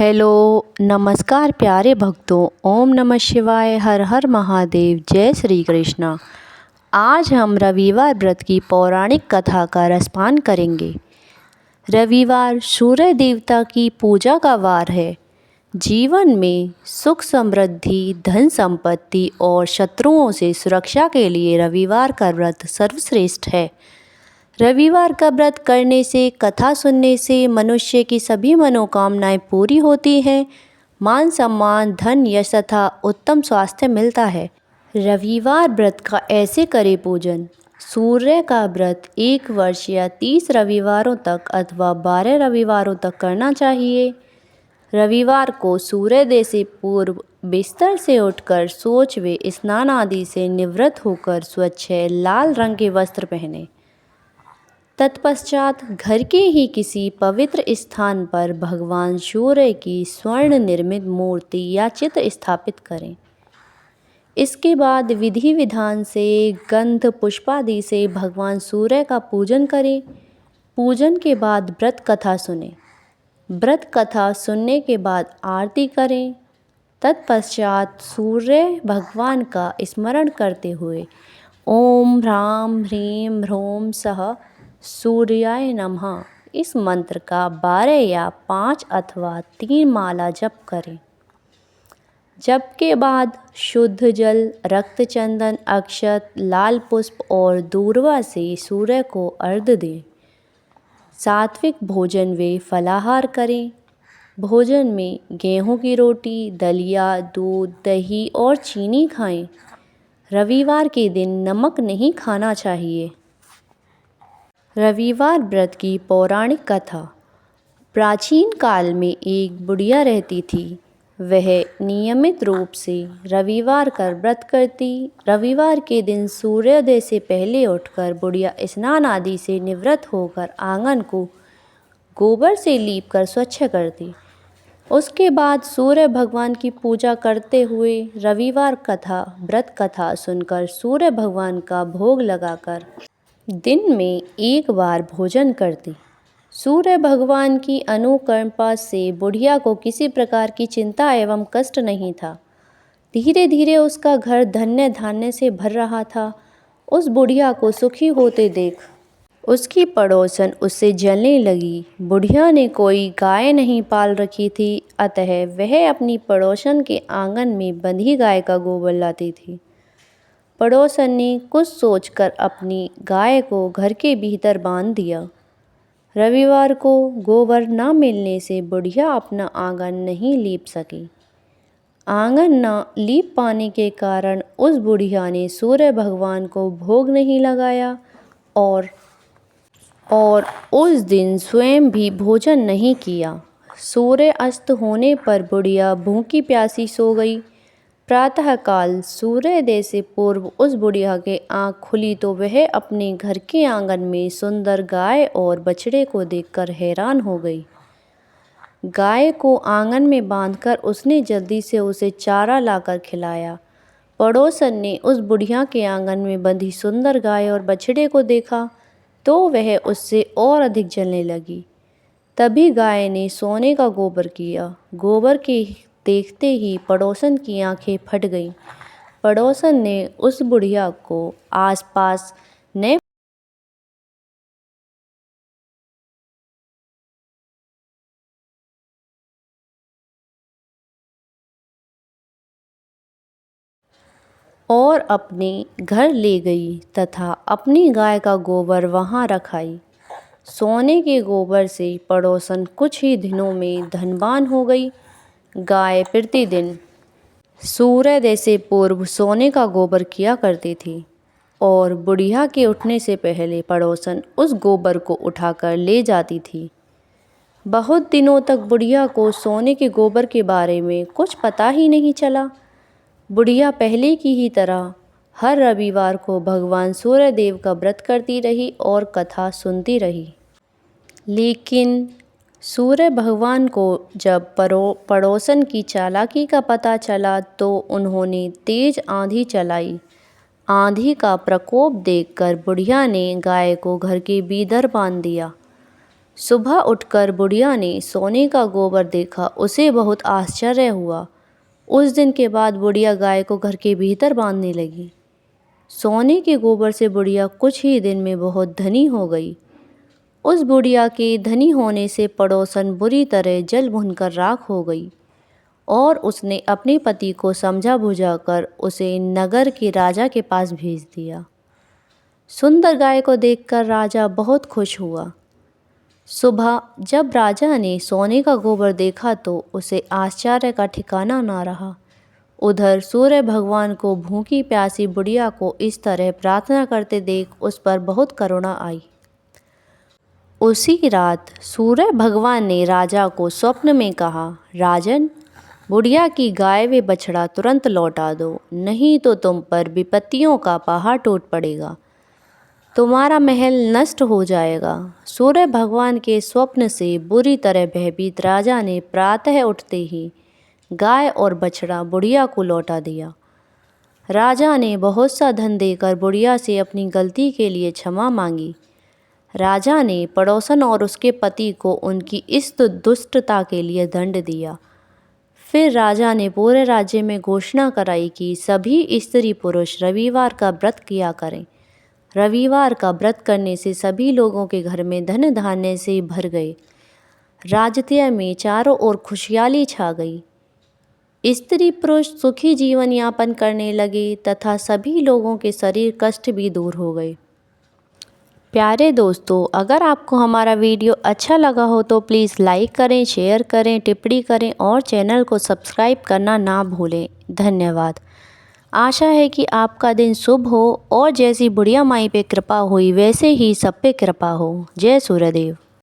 Hello, नमस्कार प्यारे भक्तों। ओम नमः शिवाय, हर हर महादेव, जय श्री कृष्णा। आज हम रविवार व्रत की पौराणिक कथा का रसपान करेंगे। रविवार सूर्य देवता की पूजा का वार है। जीवन में सुख समृद्धि, धन संपत्ति और शत्रुओं से सुरक्षा के लिए रविवार का व्रत सर्वश्रेष्ठ है। रविवार का व्रत करने से, कथा सुनने से मनुष्य की सभी मनोकामनाएं पूरी होती हैं। मान सम्मान, धन, यश तथा उत्तम स्वास्थ्य मिलता है। रविवार व्रत का ऐसे करे पूजन। सूर्य का व्रत 1 वर्ष या 30 रविवारों तक अथवा 12 रविवारों तक करना चाहिए। रविवार को सूर्योदय से पूर्व बिस्तर से उठकर शौच व स्नान आदि से निवृत्त होकर स्वच्छ लाल रंग के वस्त्र पहने। तत्पश्चात घर के ही किसी पवित्र स्थान पर भगवान सूर्य की स्वर्ण निर्मित मूर्ति या चित्र स्थापित करें। इसके बाद विधि विधान से गंध पुष्पादि से भगवान सूर्य का पूजन करें। पूजन के बाद व्रत कथा सुने। व्रत कथा सुनने के बाद आरती करें। तत्पश्चात सूर्य भगवान का स्मरण करते हुए ओम ह्रां ह्रीं ह्रौं सः सूर्याय नमः इस मंत्र का 12 या 5 अथवा 3 माला जप करें। जप के बाद शुद्ध जल, रक्त चंदन, अक्षत, लाल पुष्प और दूर्वा से सूर्य को अर्घ्य दें। सात्विक भोजन व फलाहार करें। भोजन में गेहूं की रोटी, दलिया, दूध, दही और चीनी खाएं। रविवार के दिन नमक नहीं खाना चाहिए। रविवार व्रत की पौराणिक कथा। प्राचीन काल में एक बुढ़िया रहती थी। वह नियमित रूप से रविवार का व्रत करती। रविवार के दिन सूर्योदय से पहले उठकर बुढ़िया स्नान आदि से निवृत्त होकर आंगन को गोबर से लीप कर स्वच्छ करती। उसके बाद सूर्य भगवान की पूजा करते हुए रविवार कथा व्रत कथा सुनकर सूर्य भगवान का भोग लगाकर दिन में 1 बार भोजन करती। सूर्य भगवान की अनुकंपा से बुढ़िया को किसी प्रकार की चिंता एवं कष्ट नहीं था। धीरे धीरे उसका घर धन्य धान्य से भर रहा था। उस बुढ़िया को सुखी होते देख उसकी पड़ोसन उससे जलने लगी। बुढ़िया ने कोई गाय नहीं पाल रखी थी, अतः वह अपनी पड़ोसन के आंगन में बंधी गाय का गोबर लाती थी। पड़ोसन ने कुछ सोचकर अपनी गाय को घर के भीतर बांध दिया। रविवार को गोबर न मिलने से बुढ़िया अपना आंगन नहीं लीप सकी। आंगन न लीप पाने के कारण उस बुढ़िया ने सूर्य भगवान को भोग नहीं लगाया और उस दिन स्वयं भी भोजन नहीं किया। सूर्य अस्त होने पर बुढ़िया भूखी प्यासी सो गई। प्रातःकाल सूर्योदय से पूर्व उस बुढ़िया के आँख खुली तो वह अपने घर के आंगन में सुंदर गाय और बछड़े को देखकर हैरान हो गई। गाय को आंगन में बांधकर उसने जल्दी से उसे चारा लाकर खिलाया। पड़ोसन ने उस बुढ़िया के आंगन में बंधी सुंदर गाय और बछड़े को देखा तो वह उससे और अधिक जलने लगी। तभी गाय ने सोने का गोबर किया। गोबर के देखते ही पड़ोसन की आंखें फट गईं। पड़ोसन ने उस बुढ़िया को आसपास न और अपने घर ले गई तथा अपनी गाय का गोबर वहां रखाई। सोने के गोबर से पड़ोसन कुछ ही दिनों में धनवान हो गई। गाय प्रतिदिन सूर्योदय से पूर्व सोने का गोबर किया करती थी और बुढ़िया के उठने से पहले पड़ोसन उस गोबर को उठाकर ले जाती थी। बहुत दिनों तक बुढ़िया को सोने के गोबर के बारे में कुछ पता ही नहीं चला। बुढ़िया पहले की ही तरह हर रविवार को भगवान सूर्यदेव का व्रत करती रही और कथा सुनती रही। लेकिन सूर्य भगवान को जब पड़ोसन की चालाकी का पता चला तो उन्होंने तेज आंधी चलाई। आंधी का प्रकोप देखकर बुढ़िया ने गाय को घर के भीतर बांध दिया। सुबह उठकर बुढ़िया ने सोने का गोबर देखा। उसे बहुत आश्चर्य हुआ। उस दिन के बाद बुढ़िया गाय को घर के भीतर बांधने लगी। सोने के गोबर से बुढ़िया कुछ ही दिन में बहुत धनी हो गई। उस बुढ़िया के धनी होने से पड़ोसन बुरी तरह जल भुनकर राख हो गई और उसने अपने पति को समझा बुझाकर उसे नगर के राजा के पास भेज दिया। सुंदर गाय को देखकर राजा बहुत खुश हुआ। सुबह जब राजा ने सोने का गोबर देखा तो उसे आश्चर्य का ठिकाना ना रहा। उधर सूर्य भगवान को भूखी प्यासी बुढ़िया को इस तरह प्रार्थना करते देख उस पर बहुत करुणा आई। उसी रात सूर्य भगवान ने राजा को स्वप्न में कहा, राजन, बुढ़िया की गाय व बछड़ा तुरंत लौटा दो, नहीं तो तुम पर विपत्तियों का पहाड़ टूट पड़ेगा, तुम्हारा महल नष्ट हो जाएगा। सूर्य भगवान के स्वप्न से बुरी तरह भयभीत राजा ने प्रातः उठते ही गाय और बछड़ा बुढ़िया को लौटा दिया। राजा ने बहुत सा धन देकर बुढ़िया से अपनी गलती के लिए क्षमा मांगी। राजा ने पड़ोसन और उसके पति को उनकी इस दुष्टता के लिए दंड दिया। फिर राजा ने पूरे राज्य में घोषणा कराई कि सभी स्त्री पुरुष रविवार का व्रत किया करें। रविवार का व्रत करने से सभी लोगों के घर में धन धान्य से भर गए। राज्य में चारों ओर खुशहाली छा गई। स्त्री पुरुष सुखी जीवन यापन करने लगे तथा सभी लोगों के शरीर कष्ट भी दूर हो गए। प्यारे दोस्तों, अगर आपको हमारा वीडियो अच्छा लगा हो तो प्लीज़ लाइक करें, शेयर करें, टिप्पणी करें और चैनल को सब्सक्राइब करना ना भूलें। धन्यवाद। आशा है कि आपका दिन शुभ हो और जैसी बुढ़िया माई पे कृपा हुई वैसे ही सब पे कृपा हो। जय सूर्यदेव।